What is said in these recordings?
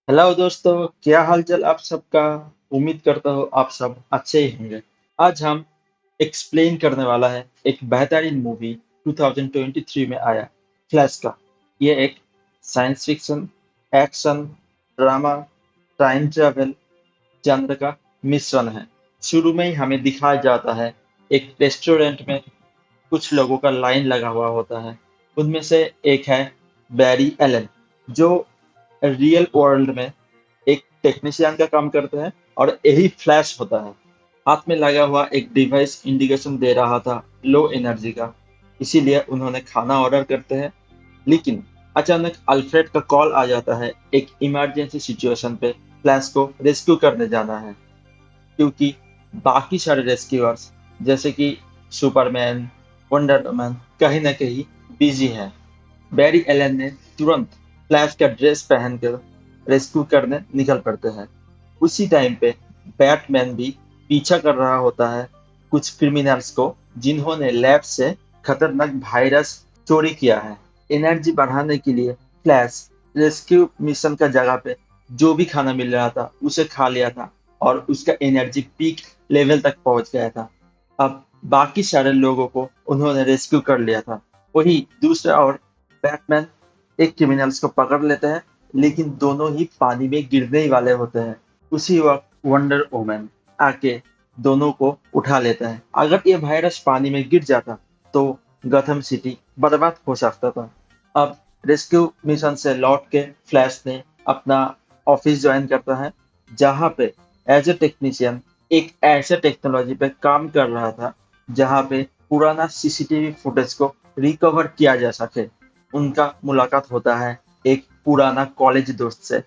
Hello दोस्तों, क्या हालचाल आप सबका। उम्मीद करता हूँ आप सब अच्छे ही होंगे। आज हम एक्सप्लेन करने वाला है एक बेहतरीन मूवी 2023 में आया, फ्लैश का। ये एक science fiction, action, drama, time travel genre का मिश्रण है। शुरू में ही हमें दिखाया जाता है एक रेस्टोरेंट में कुछ लोगों का लाइन लगा हुआ होता है। उनमें से एक है बैरी एलन, जो रियल वर्ल्ड में एक टेक्नीशियन का काम करते हैं और यही फ्लैश होता है। हाथ में लगा हुआ एक डिवाइस इंडिकेशन दे रहा था लो एनर्जी का, इसीलिए उन्होंने खाना ऑर्डर करते हैं। लेकिन अचानक अल्फ्रेड का कॉल आ जाता है एक इमरजेंसी सिचुएशन पे फ्लैश को रेस्क्यू करने जाना है, क्योंकि बाकी सारे रेस्क्यूअर्स जैसे कि सुपरमैन, वंडर वुमन कहीं ना कहीं बिजी हैं। बैरी एलन ने तुरंत फ्लैश का ड्रेस पहनकर रेस्क्यू करने निकल पड़ते हैं। उसी टाइम पे बैटमैन भी पीछा कर रहा होता है कुछ क्रिमिनल्स को, जिन्होंने लैब से खतरनाक वायरस चोरी किया है। एनर्जी बढ़ाने के लिए फ्लैश रेस्क्यू मिशन का जगह पे जो भी खाना मिल रहा था उसे खा लिया था और उसका एनर्जी पीक लेवल तक पहुंच गया था। अब बाकी सारे लोगों को उन्होंने रेस्क्यू कर लिया था। वही दूसरा ओर बैटमैन एक क्रिमिनल्स को पकड़ लेते हैं, लेकिन दोनों ही पानी में गिरने ही वाले होते हैं। उसी वक्त वंडर वुमन आके दोनों को उठा लेता है। अगर ये वायरस पानी में गिर जाता तो गथम सिटी बर्बाद हो सकता था। अब रेस्क्यू मिशन से लौट के फ्लैश ने अपना ऑफिस ज्वाइन करता है, जहाँ पे एज ए टेक्नीशियन एक ऐसे टेक्नोलॉजी पे काम कर रहा था जहाँ पे पुराना सीसीटीवी फुटेज को रिकवर किया जा सके। उनका मुलाकात होता है एक पुराना कॉलेज दोस्त से,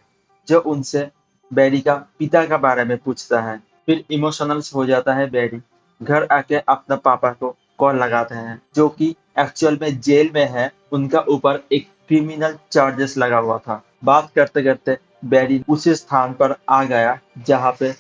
जो उनसे बैरी का पिता का बारे में पूछता है। फिर इमोशनल्स हो जाता है बैरी। घर आके अपना पापा को कॉल लगाते हैं, जो कि एक्चुअल में जेल में है। उनका ऊपर एक क्रिमिनल चार्जेस लगा हुआ था। बात करते करते बैरी उस स्थान पर आ गया जहाँ पे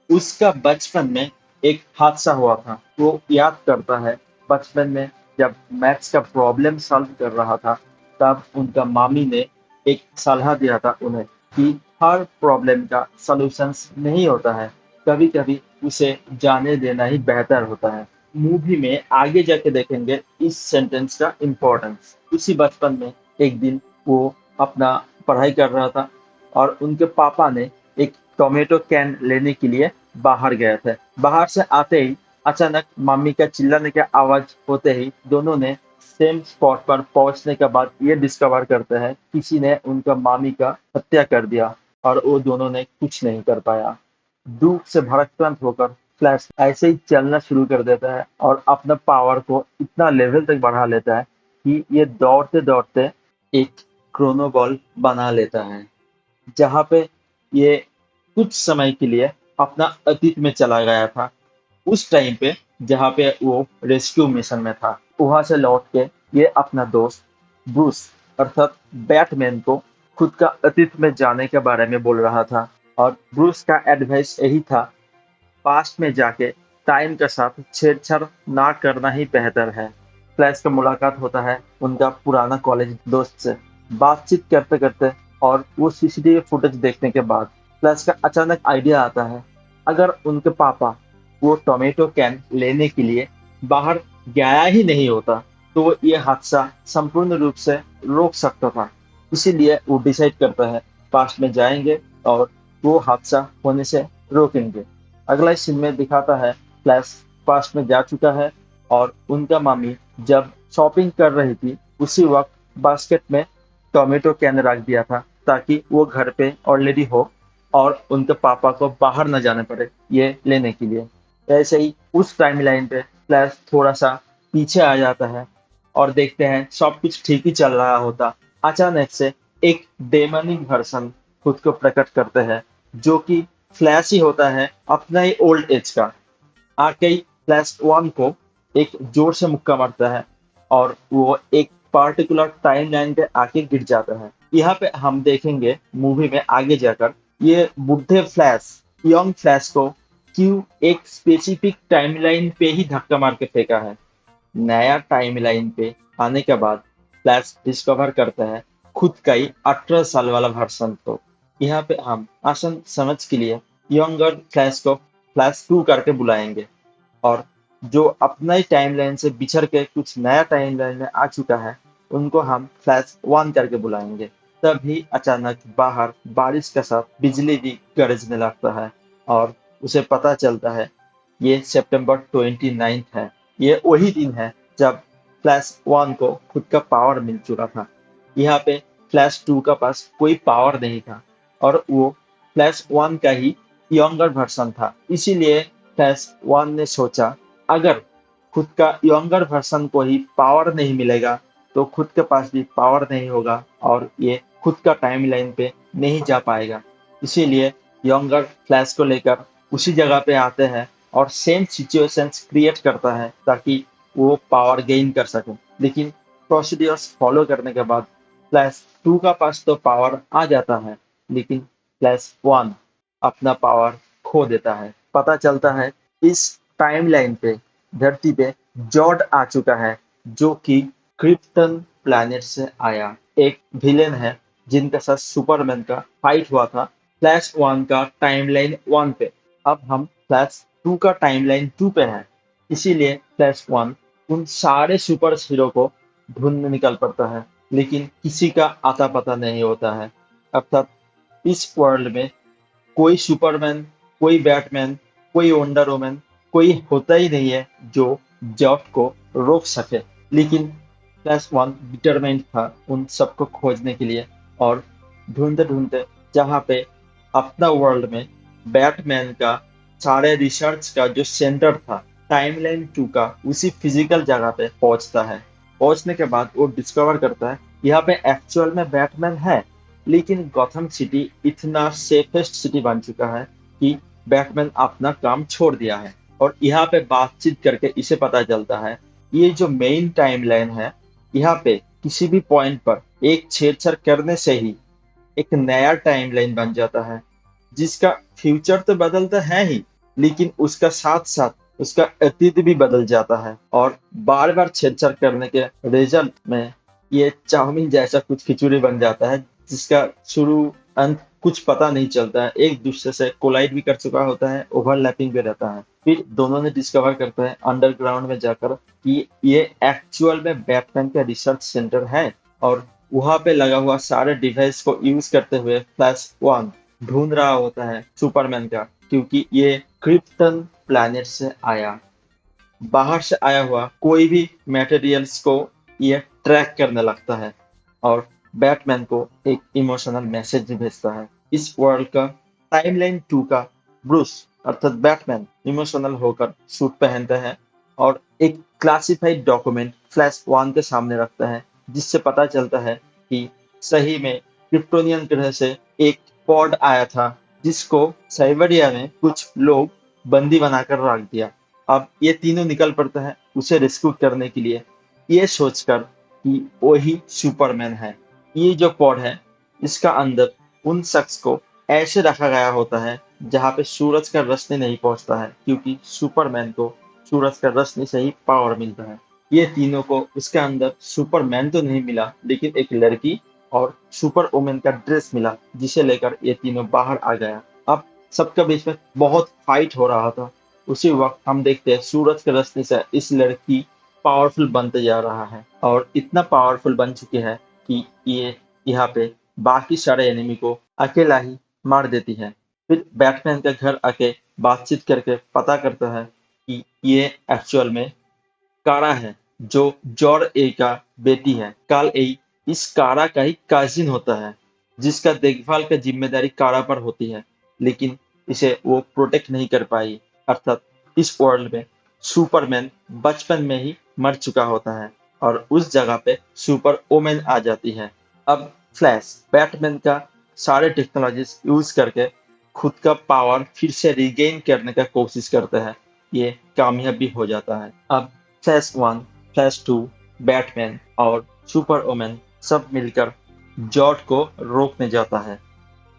उसका बचपन में एक हादसा हुआ था। वो याद करता है बचपन में जब मैथ्स का प्रॉब्लम सॉल्व कर रहा था, तब उनका मामी ने एक सलाह दिया था उन्हें कि हर प्रॉब्लम का सॉल्यूशंस नहीं होता है, कभी कभी उसे जाने देना ही बेहतर होता है। मूवी में आगे जाके देखेंगे इस सेंटेंस का इम्पोर्टेंस। उसी बचपन में एक दिन वो अपना पढ़ाई कर रहा था और उनके पापा ने एक टोमेटो कैन लेने के लिए बाहर गए थे। बाहर से आते ही अचानक मम्मी का चिल्लाने की आवाज होते ही दोनों ने सेम स्पॉट पर पहुंचने के बाद ये डिस्कवर करते हैं किसी ने उनका मामी का हत्या कर दिया, और वो दोनों ने कुछ नहीं कर पाया। दुख से भड़कंत होकर फ्लैश ऐसे ही चलना शुरू कर देता है और अपना पावर को इतना लेवल तक बढ़ा लेता है कि ये दौड़ते दौड़ते एक क्रोनो बॉल बना लेता है, जहाँ पे ये कुछ समय के लिए अपना अतीत में चला गया था। उस टाइम पे जहाँ पे वो रेस्क्यू मिशन में था, वहां से लौट के ये अपना दोस्त ब्रूस अर्थात बैटमैन को खुद का अतीत में जाने के बारे में बोल रहा था। और ब्रूस का एडवाइस यही था, पास्ट में जाके टाइम के साथ छेड़छाड़ ना करना ही बेहतर है। फ्लैश का मुलाकात होता है उनका पुराना कॉलेज दोस्त से। बातचीत करते करते और वो सीसीटीवी फुटेज देखने के बाद फ्लैश का अचानक आइडिया आता है, अगर उनके पापा वो टोमेटो कैन लेने के लिए बाहर गया ही नहीं होता तो वो ये हादसा संपूर्ण रूप से रोक सकता था। इसीलिए वो डिसाइड करता है पास्ट में जाएंगे और वो हादसा होने से रोकेंगे। अगला सीन में दिखाता है फ्लैश पास्ट में जा चुका है और उनका मामी जब शॉपिंग कर रही थी उसी वक्त बास्केट में टोमेटो कैन रख दिया था, ताकि वो घर पे ऑलरेडी हो और उनके पापा को बाहर न जाने पड़े ये लेने के लिए। ऐसे ही उस टाइमलाइन पे फ्लैश थोड़ा सा पीछे आ जाता है और देखते हैं सब कुछ ठीक ही चल रहा होता। अचानक से एक डेमनिक वर्सन खुद को प्रकट करते हैं, जो कि फ्लैश ही होता है अपना ही ओल्ड एज का। आके ही फ्लैश वन को एक जोर से मुक्का मारता है और वो एक पार्टिकुलर टाइम लाइन पे आके गिर जाता है। यहाँ पे हम देखेंगे मूवी में आगे जाकर ये बुढ़े फ्लैश यंग फ्लैश को क्यों एक स्पेसिफिक टाइमलाइन पे ही धक्का मार के फेंका है। नया टाइमलाइन पे आने के बाद फ्लैश डिस्कवर करता है खुद का ही 18 साल वाला वर्सन को। यहाँ पे हम आसान समझ के लिए यंगर फ्लैश को फ्लैश 2 करके बुलाएंगे, और जो अपना ही टाइमलाइन से बिछड़ के कुछ नया टाइमलाइन में आ चुका है, उनको हम फ्लैश 1 करके बुलाएंगे। तभी अचानक बाहर बारिश के साथ बिजली भी गरजने लगता है, और उसे पता चलता है ये सितंबर 29 है। ये वही दिन है जब फ्लैश 1 को खुद का पावर मिल चुका था। यहाँ पे फ्लैश 2 का पास कोई पावर नहीं था, और वो फ्लैश 1 का ही यंगर वर्जन था। इसीलिए फ्लैश 1 ने सोचा, अगर खुद का यंगर वर्जन को ही पावर नहीं मिलेगा तो खुद के पास भी पावर नहीं होगा, और ये खुद का टाइमलाइन पे नहीं जा पाएगा। इसीलिए यंगर फ्लैश को लेकर उसी जगह पे आते हैं और सेम सिचुएशंस क्रिएट करता है ताकि वो पावर गेन कर सके। लेकिन प्रोसीड्यूर्स फॉलो करने के बाद फ्लैश 2 का पास तो पावर आ जाता है, लेकिन फ्लैश 1 अपना पावर खो देता है। पता चलता है इस टाइमलाइन पे धरती पे जॉड आ चुका है, जो कि क्रिप्टन प्लैनेट से आया एक विलेन है, जिनके साथ सुपरमैन का फाइट हुआ था फ्लैश 1 का टाइमलाइन 1 पे। अब हम फ्लैश 2 का टाइमलाइन 2 पे हैं, इसीलिए फ्लैश 1 उन सारे सुपर हीरो को ढूंढने निकल पड़ता है, लेकिन किसी का आता पता नहीं होता है। अर्थात इस वर्ल्ड में कोई सुपरमैन, कोई बैटमैन, कोई वंडर वुमन, कोई होता ही नहीं है जो जॉब को रोक सके। लेकिन फ्लैश वन डिटरमाइंड था उन सबको खोजने के लिए, और ढूंढते ढूंढते जहाँ पे अपना वर्ल्ड में बैटमैन का सारे रिसर्च का जो सेंटर था टाइमलाइन 2 का, उसी फिजिकल जगह पे पहुंचता है। पहुंचने के बाद वो डिस्कवर करता है यहाँ पे एक्चुअल में बैटमैन है, लेकिन गॉथम सिटी इतना सेफेस्ट सिटी बन चुका है कि बैटमैन अपना काम छोड़ दिया है। और यहाँ पे बातचीत करके इसे पता चलता है ये जो मेन टाइमलाइन है, यहाँ पे किसी भी पॉइंट पर एक छेड़छाड़ करने से ही एक नया टाइमलाइन बन जाता है, जिसका फ्यूचर तो बदलता है ही, लेकिन उसका साथ साथ उसका अतीत भी बदल जाता है। और बार बार छेड़छाड़ करने के रिजल्ट में ये चाउमीन जैसा कुछ खिचड़ी बन जाता है, जिसका शुरू अंत कुछ पता नहीं चलता है। एक दूसरे से कोलाइड भी कर चुका होता है, ओवरलैपिंग भी रहता है। फिर दोनों ने डिस्कवर करते हैं अंडरग्राउंड में जाकर कि ये एक्चुअल में बैटमैन का रिसर्च सेंटर है, और वहां पे लगा हुआ सारे डिवाइस को यूज करते हुए फ्लैश वन ढूंढ रहा होता है सुपरमैन का, क्योंकि ये क्रिप्टन प्लैनेट से आया, बाहर से आया हुआ कोई भी मटेरियल्स को ये ट्रैक करने लगता है, और बैटमैन को एक इमोशनल मैसेज भी भेजता है। इस वर्ल्ड का टाइमलाइन 2 का ब्रूस अर्थात बैटमैन इमोशनल होकर सूट पहनता है, और एक क्लासिफाइड डॉक्यूमेंट फ्लैश 1 के सामने रखता है, जिससे पता चलता है कि सही में क्रिप्टोनियन ग्रह से एक पॉड आया था, जिसको साइबेरिया में कुछ लोग बंदी बनाकर रख दिया। अब ये तीनों निकल पड़ते हैं उसे रेस्क्यू करने के लिए, ये सोचकर कि वही सुपरमैन है। ये जो पॉड है, इसका अंदर उन शख्स को ऐसे रखा गया होता है जहाँ पे सूरज का रोशनी नहीं पहुंचता है, क्योंकि सुपरमैन को सूरज का रोशनी से ही पावर मिलता है। ये तीनों को उसके अंदर सुपरमैन तो नहीं मिला, लेकिन एक लड़की और सुपर वुमेन का ड्रेस मिला, जिसे लेकर ये तीनों बाहर आ गया। अब सबके बीच में बहुत फाइट हो रहा था। उसी वक्त हम देखते हैं सूरज की रोशनी से इस लड़की पावरफुल बनते जा रहा है, और इतना पावरफुल बन चुकी है कि ये यहाँ पे बाकी सारे एनिमी को अकेला ही मार देती है। फिर बैटमैन के घर आके बातचीत करके पता करता है कि ये एक्चुअल में कारा है, जो जॉर ए का बेटी है। काल ए इस कारा का ही काजिन होता है, जिसका देखभाल का जिम्मेदारी कारा पर होती है, लेकिन इसे वो प्रोटेक्ट नहीं कर पाई। अर्थात इस वर्ल्ड में सुपरमैन बचपन में ही मर चुका होता है, और उस जगह पे सुपर वुमेन आ जाती है। अब फ्लैश बैटमैन का सारे टेक्नोलॉजीज यूज करके खुद का पावर फिर से रिगेन करने का कोशिश करता है। ये कामयाब भी हो जाता है। अब flash one, flash two, Batman और सुपर वुमेन सब मिलकर जॉड को रोकने जाता है,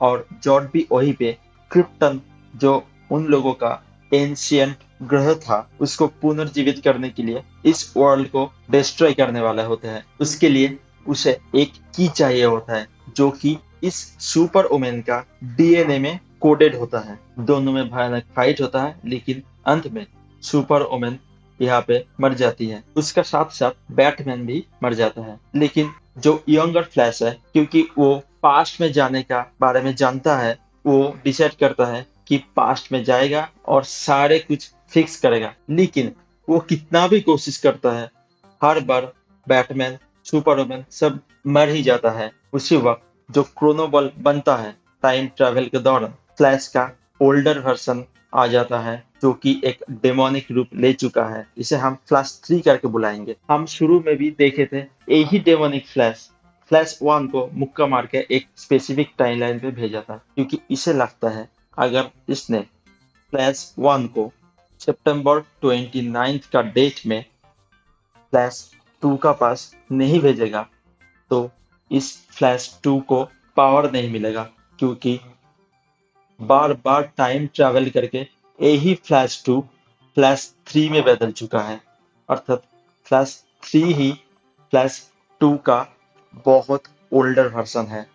और जॉड भी वहीं पे क्रिप्टन, जो उन लोगों का एंशियंट ग्रह था, उसको पुनर्जीवित करने के लिए इस वर्ल्ड को डिस्ट्रॉय करने वाला होता है। उसके लिए उसे एक की चाहिए होता है, जो कि इस सुपर वुमेन का डीएनए में कोडेड होता है। दोनों में भयानक फाइट होता है, लेकिन अंत में सुपर वुमेन यहाँ पे मर जाती है। उसका साथ साथ बैटमैन भी मर जाता है। लेकिन जो यंगर फ्लैश है, क्योंकि वो पास्ट में जाने का बारे में जानता है, वो डिसाइड करता है कि पास्ट में जाएगा और सारे कुछ फिक्स करेगा। लेकिन वो कितना भी कोशिश करता है, हर बार बैटमैन, सुपरमैन सब मर ही जाता है। उसी वक्त जो क्रोनोबॉल बनता है टाइम ट्रैवल के दौरान, फ्लैश का ओल्डर वर्जन आ जाता है, जो कि एक डेमोनिक रूप ले चुका है। इसे हम फ्लैश 3 करके बुलाएंगे। हम शुरू में भी देखे थे यही डेमोनिक फ्लैश, फ्लैश 1 को मुक्का मार के एक स्पेसिफिक टाइमलाइन पे भेजा था, क्योंकि इसे लगता है अगर इसने फ्लैश 1 को सितंबर 29 का डेट में फ्लैश 2 का पास नहीं भेजेगा, तो इस फ्लैश 2 को पावर नहीं मिलेगा, क्योंकि बार बार टाइम ट्रैवल करके यही फ्लैश 2 फ्लैश 3 में बदल चुका है। अर्थात फ्लैश 3 ही फ्लैश 2 का बहुत ओल्डर वर्जन है,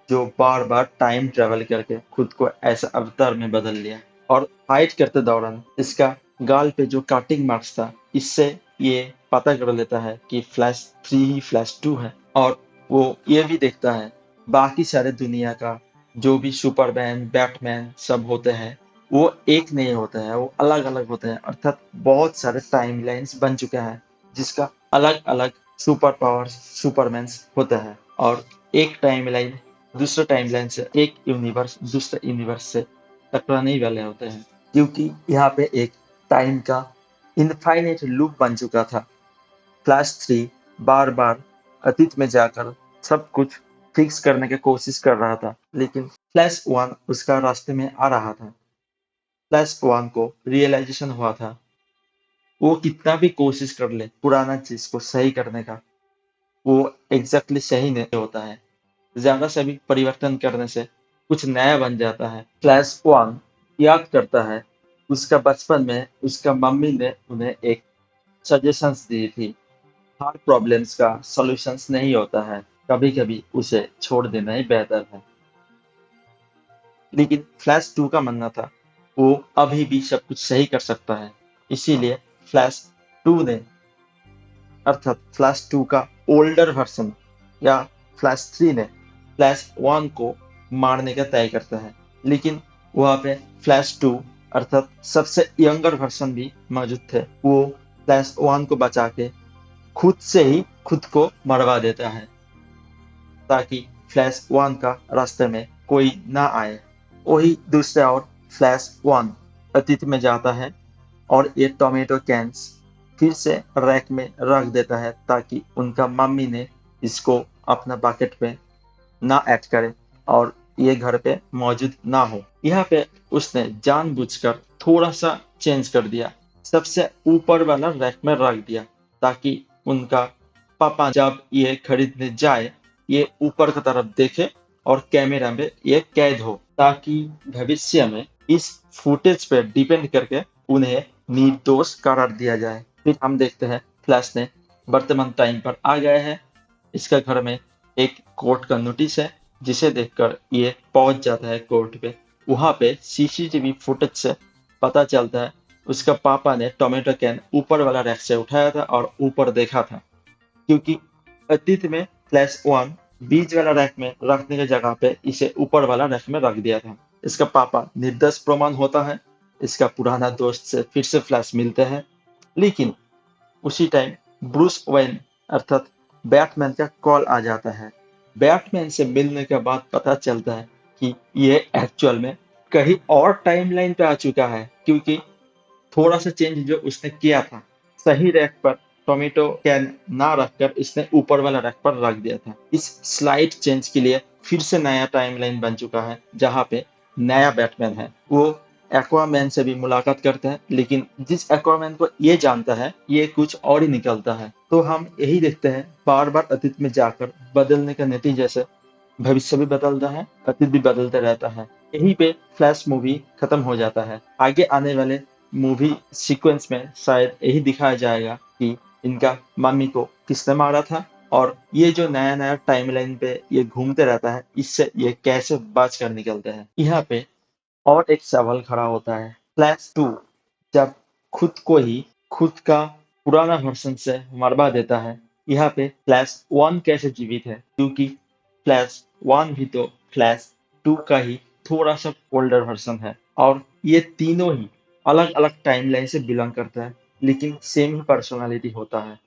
जो बार बार टाइम ट्रैवल करके खुद को ऐसा अवतार में बदल लिया। और फाइट करते दौरान इसका गाल पे जो कटिंग मार्क्स था, इससे ये पता कर लेता है कि फ्लैश 3 ही फ्लैश 2 है। और वो ये भी देखता है बाकी सारे दुनिया का जो भी सुपरमैन, बैटमैन सब होते हैं, वो एक नहीं होते हैं, वो अलग अलग होते हैं। अर्थात बहुत सारे टाइमलाइंस बन चुके हैं, जिसका अलग अलग सुपर पावर्स, सुपरमैन्स होते हैं। और एक टाइमलाइन दूसरे टाइमलाइन से, एक यूनिवर्स दूसरे यूनिवर्स से टकराने ही वाले होते हैं, क्योंकि यहाँ पे एक टाइम का इनफाइनाइट लूप बन चुका था। फ्लैश 3 बार बार अतीत में जाकर सब कुछ फिक्स करने की कोशिश कर रहा था, लेकिन फ्लैश 1 उसका रास्ते में आ रहा था। फ्लैश 1 को रियलाइजेशन हुआ था, वो कितना भी कोशिश कर ले पुराना चीज को सही करने का, वो एग्जैक्टली सही नहीं होता है। ज्यादा से भी परिवर्तन करने से कुछ नया बन जाता है। फ्लैश 1 याद करता है उसका बचपन में उसका मम्मी ने उन्हें एक सजेशंस दी थी, हर प्रॉब्लम्स का सॉल्यूशंस नहीं होता है, कभी कभी उसे छोड़ देना ही बेहतर है। लेकिन फ्लैश 2 का मानना था वो अभी भी सब कुछ सही कर सकता है। इसीलिए फ्लैश 2 ने, अर्थात फ्लैश 2 का ओल्डर वर्जन या फ्लैश 3 ने फ्लैश 1 को मारने का तय करता है। लेकिन वहां पे फ्लैश 2 अर्थात सबसे यंगर वर्जन भी मौजूद थे। वो फ्लैश 1 को बचा के खुद से ही खुद को मरवा देता है, ताकि फ्लैश 1 का रास्ते में कोई ना आए। वही दूसरे और फ्लैश 1 अतीत में जाता है और ये टोमेटो कैंस फिर से रैक में रख देता है, ताकि उनका मम्मी ने इसको अपना बकेट पे ना ऐड करे और ये घर पे मौजूद ना हो। यहाँ पे उसने जानबूझकर थोड़ा सा चेंज कर दिया, सबसे ऊपर वाला रैक में रख दिया, ताकि उनका पापा जब ये खरीदने जाए, ये ऊपर की तरफ देखे और कैमरा में ये कैद हो, ताकि भविष्य में इस फुटेज पे डिपेंड करके उन्हें निर्दोष करार दिया जाए। फिर हम देखते हैं फ्लैश ने वर्तमान टाइम पर आ गया है। इसका घर में एक कोर्ट का नोटिस है, जिसे देखकर ये पहुंच जाता है कोर्ट पे। वहां पे सीसीटीवी फुटेज से पता चलता है उसका पापा ने टोमेटो कैन ऊपर वाला रैक से उठाया था और ऊपर देखा था, क्योंकि अतीत में फ्लैश 1 बीच वाला रैक में रखने की जगह पे इसे ऊपर वाला रैक में रख दिया था। इसका पापा निर्दोष प्रमाण होता है। इसका पुराना दोस्त से फिर से फ्लैश मिलते हैं, लेकिन उसी टाइम ब्रूस वेन अर्थात बैटमैन का कॉल आ जाता है। बैटमैन से मिलने के बाद पता चलता है कि ये एक्चुअल में कहीं और टाइमलाइन पे आ चुका है, क्योंकि थोड़ा सा चेंज जो उसने किया था, सही रैक पर टोमेटो कैन ना रखकर इसने ऊपर वाला रैक पर रख दिया था। इस स्लाइड चेंज के लिए फिर से नया टाइमलाइन बन चुका है, जहाँ पे नया बैटमैन है। वो एक्वामैन से भी मुलाकात करते हैं, लेकिन जिस एक्वामैन को ये जानता है, ये कुछ और ही निकलता है। तो हम यही देखते हैं बार बार अतीत में जाकर बदलने के नतीजे से भविष्य भी बदलता है, अतीत भी बदलता रहता है। यहीं पे फ्लैश मूवी खत्म हो जाता है। आगे आने वाले मूवी सीक्वेंस में शायद यही दिखाया जाएगा कि इनका मम्मी को किसने मारा था और ये जो नया-नया टाइमलाइन पे ये घूमते रहता है, इससे ये कैसे बच कर निकलते हैं? यहाँ पे और एक सवाल खड़ा होता है, फ्लैश 2 जब खुद को ही खुद का पुराना वर्ज़न से मरवा देता है, यहाँ पे फ्लैश 1 कैसे जीवित है? क्योंकि फ्लैश 1 भी तो फ्लैश 2 का ही थोड़ा-सा ओल्डर वर्ज़न है और ये तीनों ही अलग-अलग टाइमलाइन से बिलॉन्ग करते हैं, लेकिन सेम ही पर्सनैलिटी होता है।